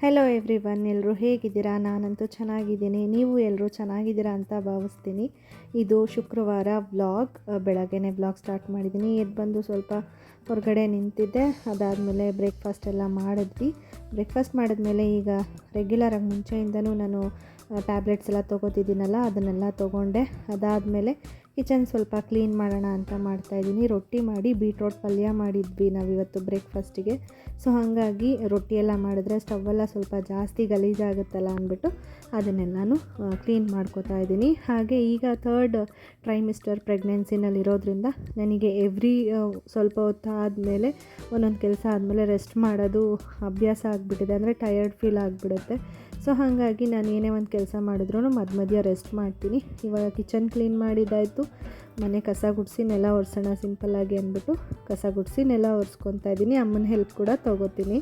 Hello everyone, ಎಲ್ಲರೂ ಹೇಗಿದ್ದೀರಾ? ನಾನಂತೂ ಚೆನ್ನಾಗಿದ್ದೀನಿ. ನೀವು ಎಲ್ಲರೂ ಚೆನ್ನಾಗಿದ್ದೀರಾ ಅಂತ ಭಾವಿಸ್ತೀನಿ. ಇದು ಶುಕ್ರವಾರ ವ್ಲಾಗ್. ಬೆಳಗ್ಗೆನೇ ವ್ಲಾಗ್ ಸ್ಟಾರ್ಟ್ ಮಾಡಿದ್ದೀನಿ. ಎದ್ದು ಬಂದು ಸ್ವಲ್ಪ ಹೊರಗಡೆ ನಿಂತಿದ್ದೆ. ಅದಾದಮೇಲೆ ಬ್ರೇಕ್ಫಾಸ್ಟ್ ಎಲ್ಲ ಮಾಡಿದ್ವಿ. ಬ್ರೇಕ್ಫಾಸ್ಟ್ ಮಾಡಿದ್ಮೇಲೆ ಈಗ ರೆಗ್ಯುಲರಾಗಿ ಮುಂಚೆಯಿಂದನೂ ನಾನು ಟ್ಯಾಬ್ಲೆಟ್ಸ್ ಎಲ್ಲ ತೊಗೋತಿದ್ದೀನಲ್ಲ, ಅದನ್ನೆಲ್ಲ ತೊಗೊಂಡೆ. ಅದಾದಮೇಲೆ ಕಿಚನ್ ಸ್ವಲ್ಪ ಕ್ಲೀನ್ ಮಾಡೋಣ ಅಂತ ಮಾಡ್ತಾಯಿದ್ದೀನಿ. ರೊಟ್ಟಿ ಮಾಡಿ ಬೀಟ್ರೋಟ್ ಪಲ್ಯ ಮಾಡಿದ್ವಿ ನಾವಿವತ್ತು ಬ್ರೇಕ್ಫಾಸ್ಟಿಗೆ. ಸೊ ಹಾಗಾಗಿ ರೊಟ್ಟಿ ಎಲ್ಲ ಮಾಡಿದ್ರೆ ಸ್ಟವೆಲ್ಲ ಸ್ವಲ್ಪ ಜಾಸ್ತಿ ಗಲೀಜಾಗುತ್ತಲ್ಲ ಅಂದ್ಬಿಟ್ಟು ಅದನ್ನೆಲ್ಲನೂ ಕ್ಲೀನ್ ಮಾಡ್ಕೋತಾ ಇದ್ದೀನಿ. ಹಾಗೆ ಈಗ 3rd ಟ್ರೈಮಿಸ್ಟರ್ ಪ್ರೆಗ್ನೆನ್ಸಿನಲ್ಲಿರೋದ್ರಿಂದ ನನಗೆ ಸ್ವಲ್ಪ ಹೊತ್ತು ಆದಮೇಲೆ ಒಂದೊಂದು ಕೆಲಸ ಆದಮೇಲೆ ರೆಸ್ಟ್ ಮಾಡೋದು ಅಭ್ಯಾಸ ಆಗಿಬಿಟ್ಟಿದೆ. ಅಂದರೆ ಟಯರ್ಡ್ ಫೀಲ್ ಆಗಿಬಿಡುತ್ತೆ. ಸೊ ಹಾಗಾಗಿ ನಾನು ಏನೇ ಒಂದು ಕೆಲಸ ಮಾಡಿದ್ರೂ ಮಧ್ಯ ರೆಸ್ಟ್ ಮಾಡ್ತೀನಿ. ಇವಾಗ ಕಿಚನ್ ಕ್ಲೀನ್ ಮಾಡಿದ್ದಾಯಿತು. ಮನೆ ಕಸ ಗುಡಿಸಿ ನೆಲ ಒರೆಸೋಣ ಸಿಂಪಲ್ಲಾಗಿ ಅಂದ್ಬಿಟ್ಟು ಕಸ ಗುಡಿಸಿ ನೆಲ ಒರೆಸ್ಕೊತಾ ಇದ್ದೀನಿ. ಅಮ್ಮನ ಹೆಲ್ಪ್ ಕೂಡ ತೊಗೋತೀನಿ.